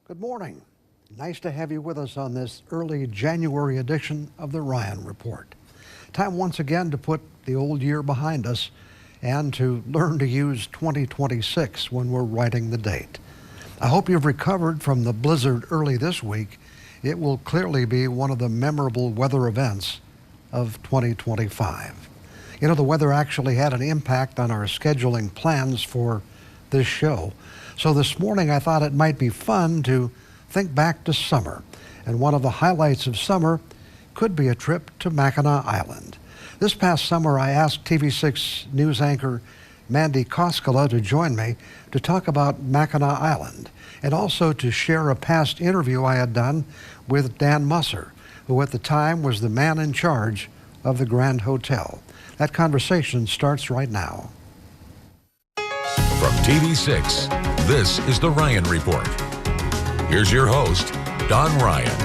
Good morning. Nice to have you with us on this early January edition of the Ryan Report. Time once again to put the old year behind us and to learn to use 2026 when we're writing the date. I hope you've recovered from the blizzard early this week. It will clearly be one of the memorable weather events of 2025. You know, the weather actually had an impact on our scheduling plans for this show. So this morning I thought it might be fun to think back to summer. And one of the highlights of summer could be a trip to Mackinac Island. This past summer I asked TV6 news anchor Mandy Koskela to join me to talk about Mackinac Island and also to share a past interview I had done with Dan Musser, who at the time was the man in charge of the Grand Hotel. That conversation starts right now. From TV6, this is The Ryan Report. Here's your host, Don Ryan.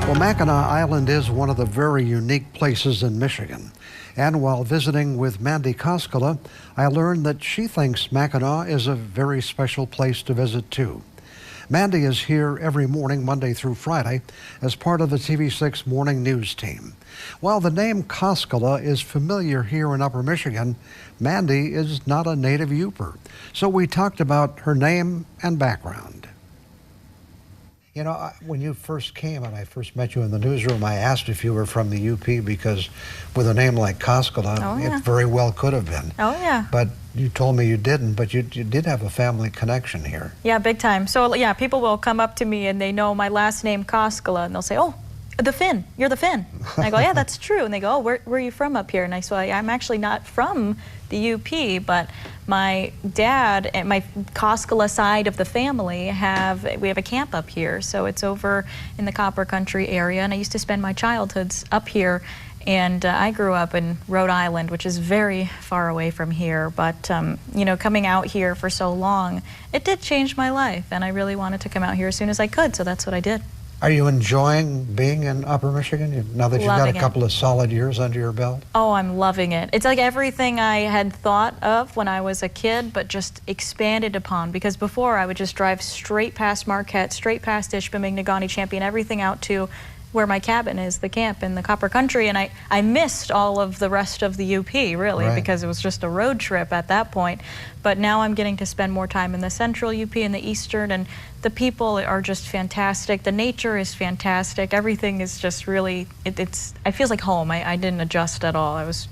Well, Mackinac Island is one of the very unique places in Michigan. And while visiting with Mandy Koskela, I learned that she thinks Mackinac is a very special place to visit too. Mandy is here every morning, Monday through Friday, as part of the TV6 morning news team. While the name Koskela is familiar here in Upper Michigan, Mandy is not a native Yooper. So we talked about her name and background. You know, when you first came and I first met you in the newsroom, I asked if you were from the UP because with a name like Koskela, it very well could have been. Oh, yeah. But you told me you didn't, but you did have a family connection here. Yeah, big time. So, yeah, people will come up to me and they know my last name, Koskela, and they'll say, oh, the Finn, you're the Finn. And I go, yeah, that's true. And they go, oh, where are you from up here? And I say, I'm actually not from the UP, but my dad and my Koskela side of the family we have a camp up here. So it's over in the Copper Country area, and I used to spend my childhoods up here. And I grew up in Rhode Island, which is very far away from here. But, you know, coming out here for so long, it did change my life. And I really wanted to come out here as soon as I could, so that's what I did. Are you enjoying being in Upper Michigan now that you've got a couple of solid years under your belt? Oh, I'm loving it. It's like everything I had thought of when I was a kid, but just expanded upon. Because before I would just drive straight past Marquette, straight past Ishpeming, Negaunee, Champion, everything out to where my cabin is, the camp in the Copper Country, and I missed all of the rest of the UP, really, because it was just a road trip at that point. But now I'm getting to spend more time in the central UP and the eastern, and the people are just fantastic. The nature is fantastic. Everything is just really, it feels like home. I didn't adjust at all. I was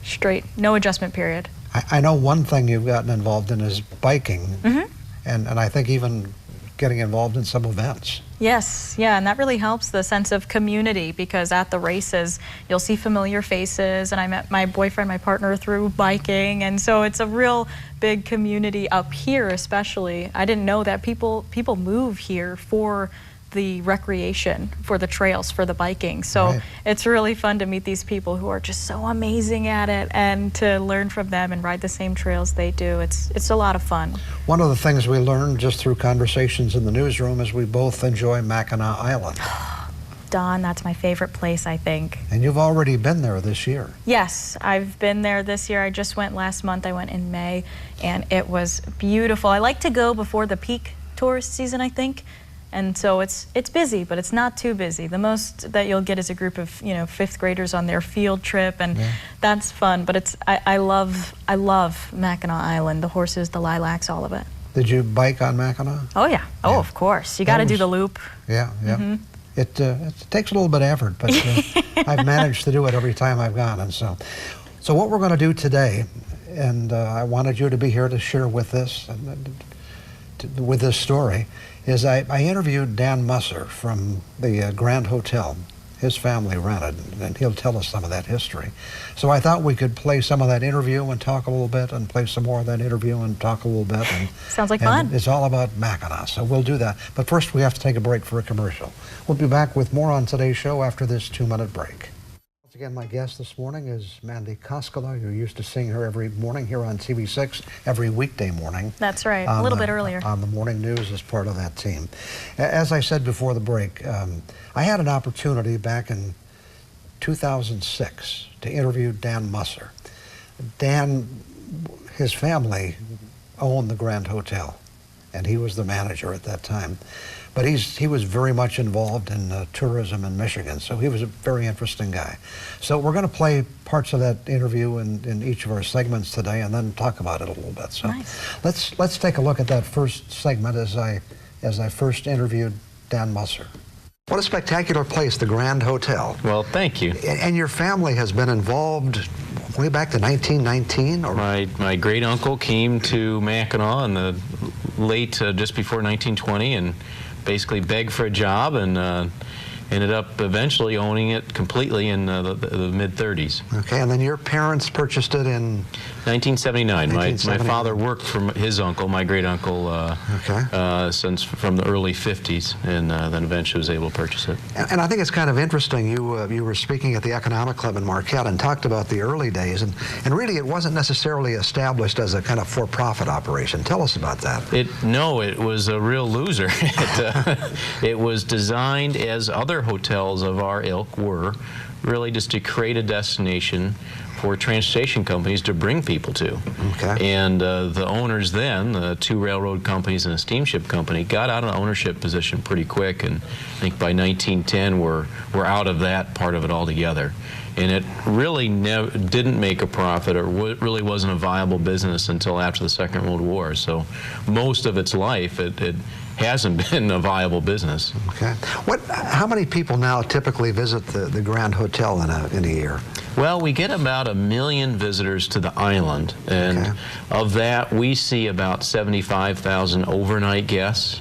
straight, no adjustment period. I know one thing you've gotten involved in is biking, and I think even getting involved in some events. Yes, yeah, and that really helps the sense of community because at the races you'll see familiar faces, and I met my boyfriend, my partner, through biking, and so it's a real big community up here especially. I didn't know that people move here for the recreation, for the trails, for the biking. So it's really fun to meet these people who are just so amazing at it and to learn from them and ride the same trails they do. It's a lot of fun. One of the things we learned just through conversations in the newsroom is we both enjoy Mackinac Island. Don, that's my favorite place, I think. And you've already been there this year. Yes, I've been there this year. I just went last month. I went in May, and it was beautiful. I like to go before the peak tourist season, I think. And so it's busy, but it's not too busy. The most that you'll get is a group of, you know, fifth graders on their field trip, and that's fun. But I love Mackinac Island, the horses, the lilacs, all of it. Did you bike on Mackinac? Oh yeah. Oh, of course. You got to do the loop. Yeah, yeah. It takes a little bit of effort, but I've managed to do it every time I've gone. And so what we're going to do today, and I wanted you to be here to share with this, with this story, is I interviewed Dan Musser from the Grand Hotel. His family rented, and he'll tell us some of that history. So I thought we could play some of that interview and talk a little bit, and play some more of that interview and talk a little bit. And, sounds like fun. It's all about Mackinac, so we'll do that. But first we have to take a break for a commercial. We'll be back with more on today's show after this 2-minute break. Once again, my guest this morning is Mandy Koskela. You're used to seeing her every morning here on TV6, every weekday morning. That's right, a little bit earlier. On the morning news as part of that team. As I said before the break, I had an opportunity back in 2006 to interview Dan Musser. Dan, his family owned the Grand Hotel. and he was the manager at that time. But he was very much involved in tourism in Michigan, so he was a very interesting guy. So we're going to play parts of that interview in each of our segments today, and then talk about it a little bit. So nice. let's take a look at that first segment as I first interviewed Dan Musser. What a spectacular place, the Grand Hotel. Well, thank you. And your family has been involved way back to 1919? Or? My great uncle came to Mackinac in the late, just before 1920, and basically begged for a job, and ended up eventually owning it completely in the mid-30s. Okay, and then your parents purchased it in? 1979. My father worked for his uncle, my great uncle, since from the early 50s, and then eventually was able to purchase it. And I think it's kind of interesting. You were speaking at the Economic Club in Marquette and talked about the early days, and really it wasn't necessarily established as a kind of for-profit operation. Tell us about that. No, it was a real loser. It was designed, as other hotels of our ilk were, really just to create a destination for transportation companies to bring people to. Okay. And the owners then, the two railroad companies and a steamship company, got out of an ownership position pretty quick, and I think by 1910 we're out of that part of it altogether. And it really didn't make a profit, or really wasn't a viable business until after the Second World War. So most of its life, it hasn't been a viable business. Okay. How many people now typically visit the Grand Hotel in a year? Well, we get about 1 million visitors to the island, and of that we see about 75,000 overnight guests,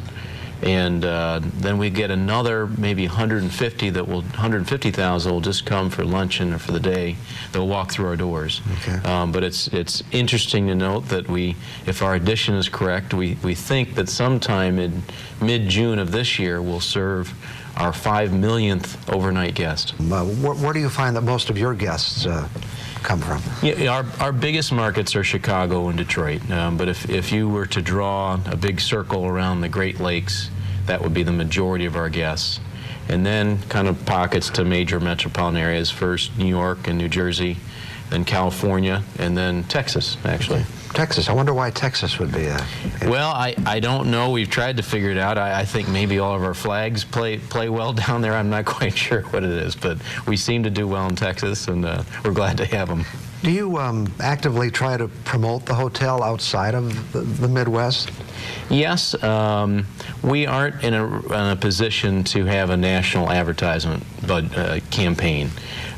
and then we get another maybe 150,000 will just come for luncheon or for the day. They'll walk through our doors. Okay. But it's interesting to note that if our addition is correct, we think that sometime in mid-June of this year we'll serve our 5 millionth overnight guest. Where do you find that most of your guests come from? Yeah, our biggest markets are Chicago and Detroit, but if you were to draw a big circle around the Great Lakes, that would be the majority of our guests. And then kind of pockets to major metropolitan areas, first New York and New Jersey, then California, and then Texas, actually. Okay. Texas. I wonder why Texas would be Well, I don't know. We've tried to figure it out. I think maybe all of our flags play well down there. I'm not quite sure what it is, but we seem to do well in Texas, and we're glad to have them. Do you actively try to promote the hotel outside of the Midwest? Yes. We aren't in a position to have a national advertisement campaign.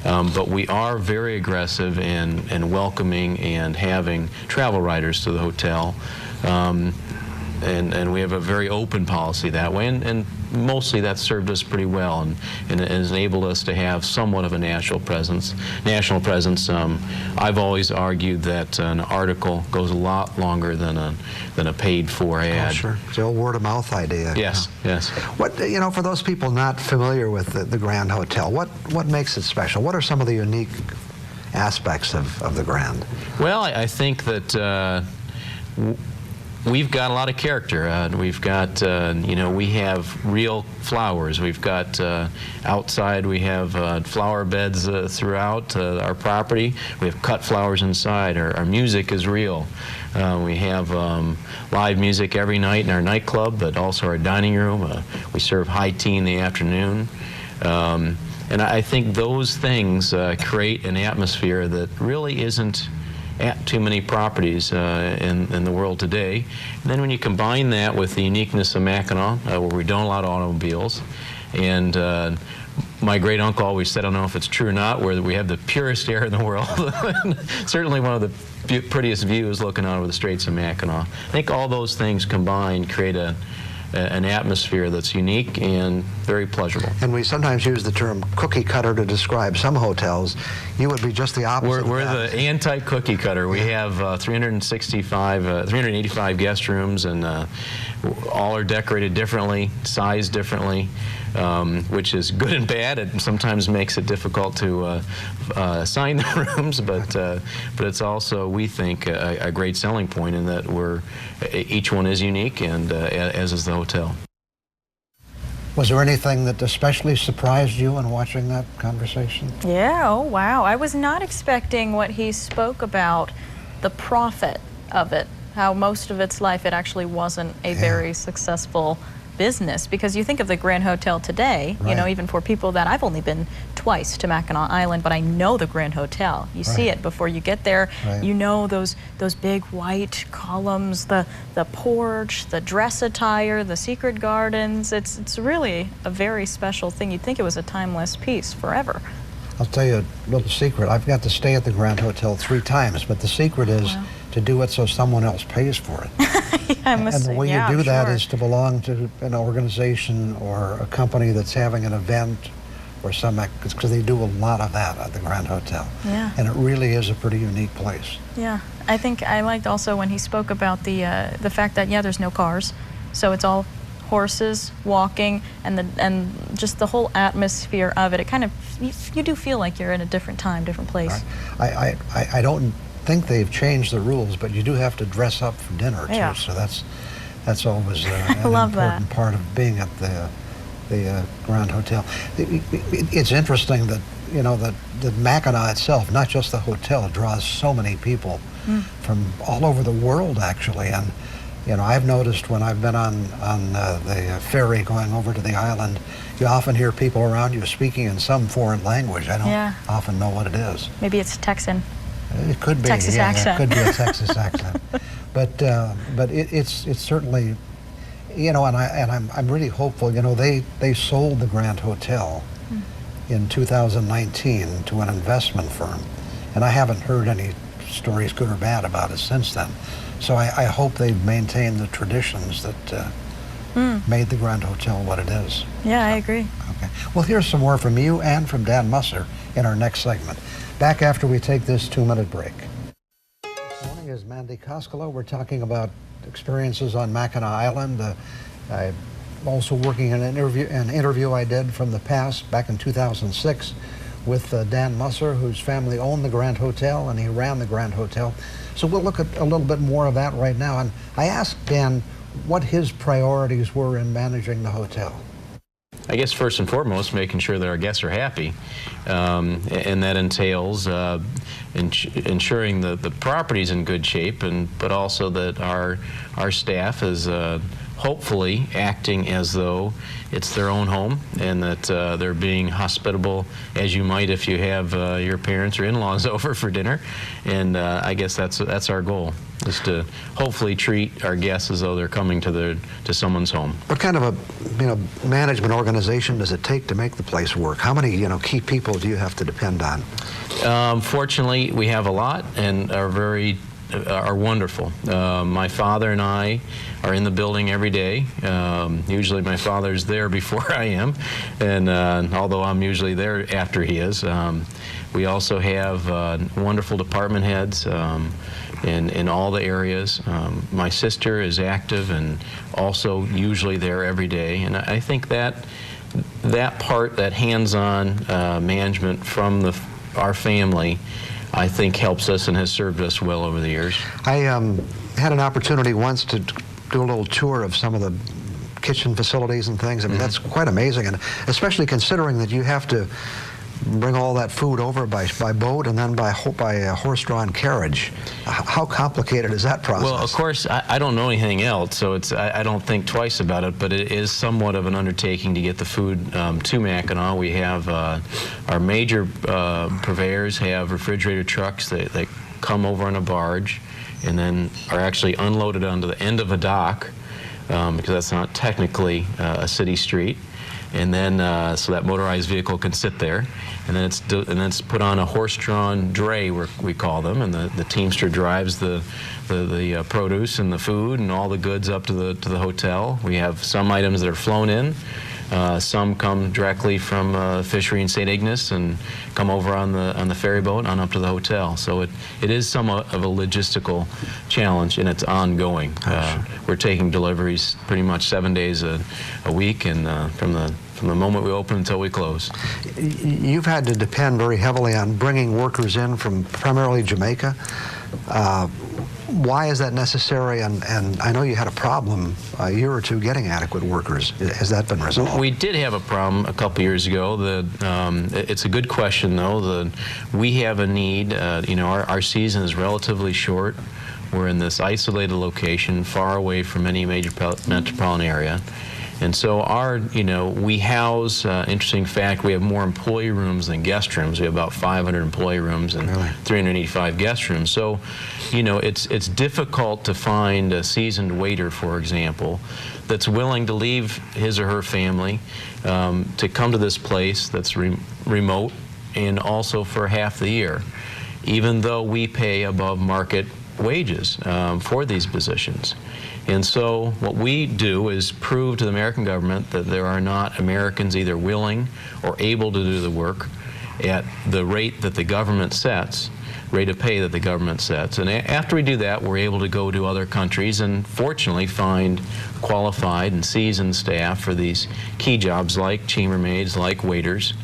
But we are very aggressive in welcoming and having travel writers to the hotel. And we have a very open policy that way, and mostly that's served us pretty well, and has enabled us to have somewhat of a national presence. I've always argued that an article goes a lot longer than a paid-for ad. Oh, sure. It's the old word-of-mouth idea. Yes, yes. For those people not familiar with the Grand Hotel, what makes it special? What are some of the unique aspects of the Grand? Well, I think that we've got a lot of character. We've got, we have real flowers. We've got outside, we have flower beds throughout our property. We have cut flowers inside. Our music is real. We have live music every night in our nightclub, but also our dining room. We serve high tea in the afternoon. And I think those things create an atmosphere that really isn't at too many properties in the world today. And then when you combine that with the uniqueness of Mackinac, where we don't allow automobiles, and my great uncle always said, I don't know if it's true or not, where we have the purest air in the world. Certainly one of the prettiest views looking out over the Straits of Mackinac. I think all those things combined create an atmosphere that's unique and very pleasurable. And we sometimes use the term cookie cutter to describe some hotels. You would be just the opposite. We're the anti-cookie cutter. We have 385 guest rooms, and all are decorated differently, sized differently, which is good and bad. It sometimes makes it difficult to assign the rooms, but it's also, we think, a great selling point in that each one is unique, and as is the hotel. Was there anything that especially surprised you in watching that conversation? Yeah, oh wow. I was not expecting what he spoke about, the profit of it. how most of its life it actually wasn't a very successful business, because you think of the Grand Hotel today, you know, Right. even for people that I've only been twice to Mackinac Island, but I know the Grand Hotel. You see Right. it before you get there. Right. You know those big white columns, the porch, the dress attire, the secret gardens. It's really a very special thing. You'd think it was a timeless piece forever. I'll tell you a little secret. I've got to stay at the Grand Hotel 3 times, but the secret is to do it so someone else pays for it. And the way you do that is to belong to an organization or a company that's having an event or some, because they do a lot of that at the Grand Hotel. Yeah. And it really is a pretty unique place. Yeah, I think I liked also when he spoke about the fact that, yeah, there's no cars, so it's all horses walking, and just the whole atmosphere of it. It kind of, you do feel like you're in a different time, different place. I don't think they've changed the rules, but you do have to dress up for dinner too. Yeah. So that's always an love important that. part of being at the Grand Hotel. It's interesting that, you know, that Mackinac itself, not just the hotel, draws so many people from all over the world actually. And you know, I've noticed when I've been on the ferry going over to the island, you often hear people around you speaking in some foreign language. I don't often know what it is. Maybe it's Texan. It could be Texas accent. It could be a Texas accent. But it's certainly, you know, and I'm really hopeful. You know, they sold the Grand Hotel in 2019 to an investment firm, and I haven't heard any stories, good or bad, about it since then. So I hope they've maintained the traditions that made the Grand Hotel what it is. Yeah, I agree. Okay. Well, here's some more from you and from Dan Musser in our next segment. Back after we take this 2-minute break. This morning is Mandy Koskela. We're talking about experiences on Mackinac Island. I'm also working in an interview I did from the past back in 2006 with Dan Musser, whose family owned the Grand Hotel, and he ran the Grand Hotel. So we'll look at a little bit more of that right now. And I asked Dan what his priorities were in managing the hotel. I guess first and foremost, making sure that our guests are happy, and that entails ensuring that the property's in good shape, but also that our staff is hopefully acting as though it's their own home, and that they're being hospitable as you might if you have your parents or in-laws over for dinner. And I guess that's our goal, is to hopefully treat our guests as though they're coming to someone's home. What kind of a management organization does it take to make the place work? How many key people do you have to depend on? Fortunately, we have a lot, and are wonderful. My father and I are in the building every day. Usually my father's there before I am, and although I'm usually there after he is. We also have wonderful department heads in all the areas. My sister is active and also usually there every day, and I think that part, that hands-on management from our family, I think helps us and has served us well over the years. I had an opportunity once to do a little tour of some of the kitchen facilities and things. I mean, that's quite amazing, and especially considering that you have to bring all that food over by boat and then by a horse-drawn carriage. How complicated is that process? Well, of course, I don't know anything else, so I don't think twice about it, but it is somewhat of an undertaking to get the food to Mackinac. We have our major purveyors have refrigerator trucks that come over on a barge and then are actually unloaded onto the end of a dock, because that's not technically a city street. And then so that motorized vehicle can sit there, and then it's put on a horse-drawn dray, we call them, and the teamster drives the produce and the food and all the goods up to the hotel. We have some items that are flown in. Some come directly from fishery in St. Ignace and come over on the ferry boat on up to the hotel. So it is somewhat of a logistical challenge, and it's ongoing. We're taking deliveries pretty much 7 days a week, and from the moment we open until we close. You've had to depend very heavily on bringing workers in from primarily Jamaica. Why is that necessary? And I know you had a problem a year or two getting adequate workers. Has that been resolved? We did have a problem a couple years ago. It's a good question, though. We have a need. Our season is relatively short. We're in this isolated location, far away from any major metropolitan area. And so we house, interesting fact, we have more employee rooms than guest rooms. We have about 500 employee rooms and 385 guest rooms. So, it's difficult to find a seasoned waiter, for example, that's willing to leave his or her family to come to this place that's remote and also for half the year, even though we pay above market wages for these positions. And so what we do is prove to the American government that there are not Americans either willing or able to do the work at the rate that the government sets, rate of pay that the government sets. And after we do that, we're able to go to other countries and fortunately find qualified and seasoned staff for these key jobs like chambermaids, like waiters,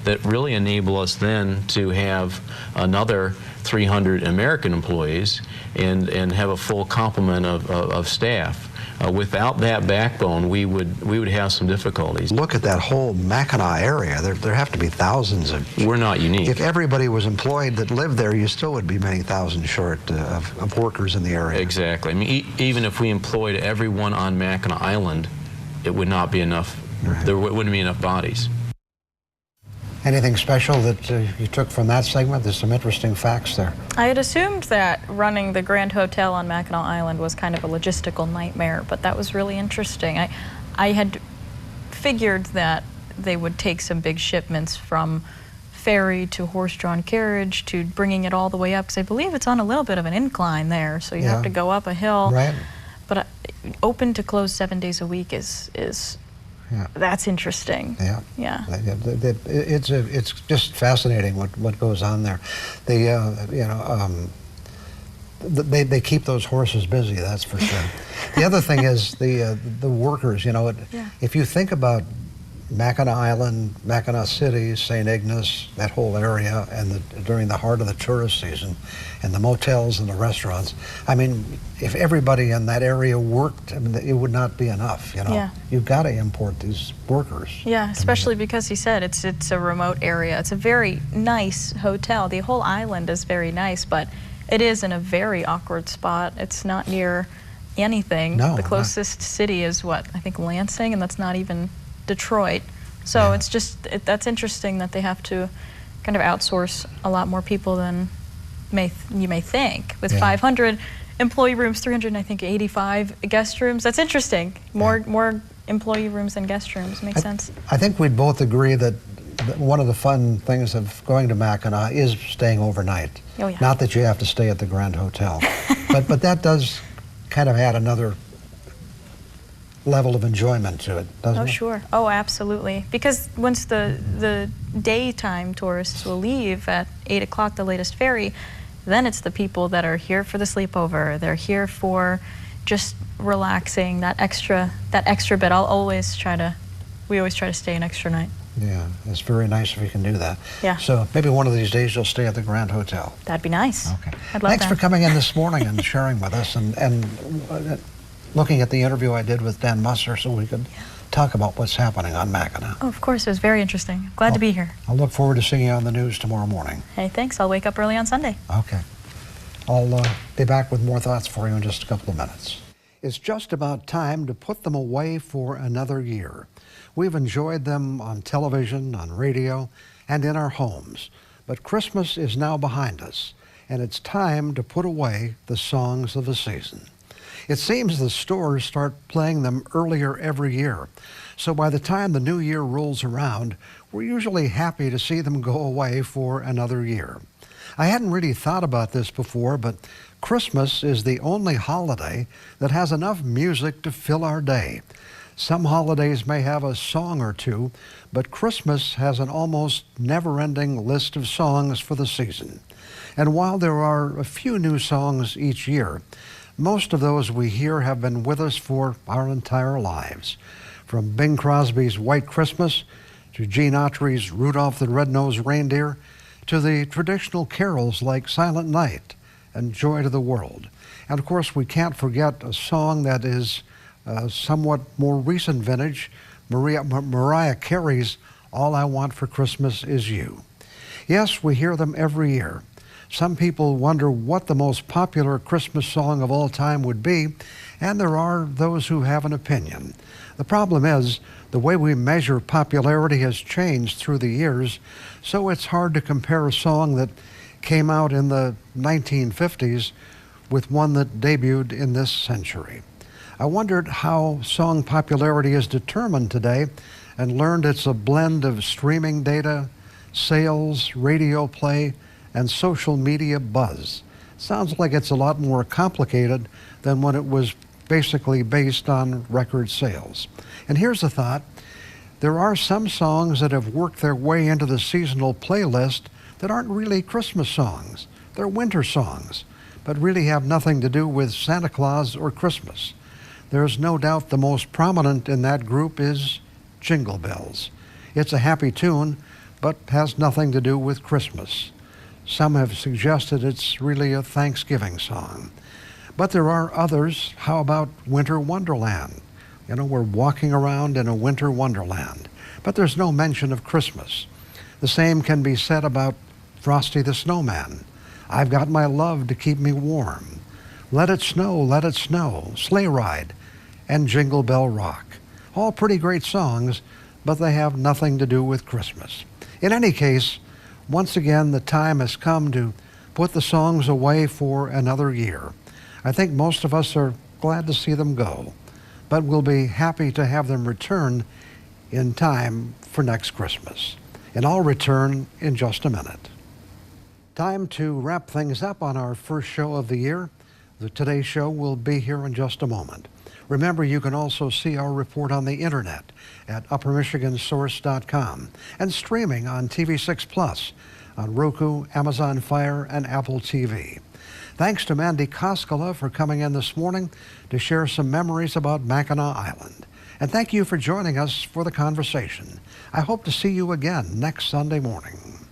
that really enable us then to have another 300 American employees and have a full complement of staff. Without that backbone, we would have some difficulties. Look at that whole Mackinac area. There have to be thousands of... We're not unique. If everybody was employed that lived there, you still would be many thousands short of workers in the area. Exactly. I mean, even if we employed everyone on Mackinac Island, it would not be enough. Right. There wouldn't be enough bodies. Anything special that you took from that segment? There's some interesting facts there. I had assumed that running the Grand Hotel on Mackinac Island was kind of a logistical nightmare, but that was really interesting. I had figured that they would take some big shipments from ferry to horse-drawn carriage to bringing it all the way up, because I believe it's on a little bit of an incline there, so you have to go up a hill. Right. But open to close 7 days a week is that's interesting. Yeah. Yeah. It's just fascinating what goes on there. They keep those horses busy, that's for sure. The other thing is the workers. If you think about Mackinac Island, Mackinac City, St. Ignace, that whole area, and during the heart of the tourist season, and the motels and the restaurants, I mean, if everybody in that area worked, I mean, it would not be enough. Yeah. You've got to import these workers. Yeah, especially because he said it's a remote area. It's a very nice hotel. The whole island is very nice, but it is in a very awkward spot. It's not near anything. No, the closest city is what, I think Lansing, and that's not even Detroit. So it's just, that's interesting that they have to kind of outsource a lot more people than you may think. With 500 employee rooms, 385 guest rooms, that's interesting. More employee rooms than guest rooms, makes sense. I think we'd both agree that one of the fun things of going to Mackinac is staying overnight. Oh, yeah. Not that you have to stay at the Grand Hotel, but that does kind of add another level of enjoyment to it, doesn't it? Oh, sure. Oh, absolutely. Because once the daytime tourists will leave at 8 o'clock, the latest ferry, then it's the people that are here for the sleepover. They're here for just relaxing, that extra bit. We always try to stay an extra night. Yeah, it's very nice if you can do that. Yeah. So maybe one of these days you'll stay at the Grand Hotel. That'd be nice. Okay. I'd love Thanks that. for coming in this morning and sharing with us and looking at the interview I did with Dan Musser so we could talk about what's happening on Mackinac. Oh, of course. It was very interesting. Glad to be here. I'll look forward to seeing you on the news tomorrow morning. Hey, thanks. I'll wake up early on Sunday. Okay. I'll be back with more thoughts for you in just a couple of minutes. It's just about time to put them away for another year. We've enjoyed them on television, on radio, and in our homes. But Christmas is now behind us, and it's time to put away the songs of the season. It seems the stores start playing them earlier every year. So by the time the new year rolls around, we're usually happy to see them go away for another year. I hadn't really thought about this before, but Christmas is the only holiday that has enough music to fill our day. Some holidays may have a song or two, but Christmas has an almost never-ending list of songs for the season. And while there are a few new songs each year, most of those we hear have been with us for our entire lives. From Bing Crosby's White Christmas, to Gene Autry's Rudolph the Red-Nosed Reindeer, to the traditional carols like Silent Night and Joy to the World. And of course, we can't forget a song that is somewhat more recent vintage, Mariah Carey's All I Want for Christmas Is You. Yes, we hear them every year. Some people wonder what the most popular Christmas song of all time would be, and there are those who have an opinion. The problem is, the way we measure popularity has changed through the years, so it's hard to compare a song that came out in the 1950s with one that debuted in this century. I wondered how song popularity is determined today and learned it's a blend of streaming data, sales, radio play, and social media buzz. Sounds like it's a lot more complicated than when it was basically based on record sales. And here's a thought. There are some songs that have worked their way into the seasonal playlist that aren't really Christmas songs. They're winter songs, but really have nothing to do with Santa Claus or Christmas. There's no doubt the most prominent in that group is Jingle Bells. It's a happy tune, but has nothing to do with Christmas. Some have suggested it's really a Thanksgiving song. But there are others. How about Winter Wonderland? You know, we're walking around in a winter wonderland, but there's no mention of Christmas. The same can be said about Frosty the Snowman. I've got my love to keep me warm. Let it snow, Sleigh Ride, and Jingle Bell Rock. All pretty great songs, but they have nothing to do with Christmas. In any case, once again, the time has come to put the songs away for another year. I think most of us are glad to see them go, but we'll be happy to have them return in time for next Christmas. And I'll return in just a minute. Time to wrap things up on our first show of the year. The Today Show will be here in just a moment. Remember, you can also see our report on the internet at uppermichigansource.com and streaming on TV6 Plus on Roku, Amazon Fire, and Apple TV. Thanks to Mandy Koskela for coming in this morning to share some memories about Mackinac Island. And thank you for joining us for the conversation. I hope to see you again next Sunday morning.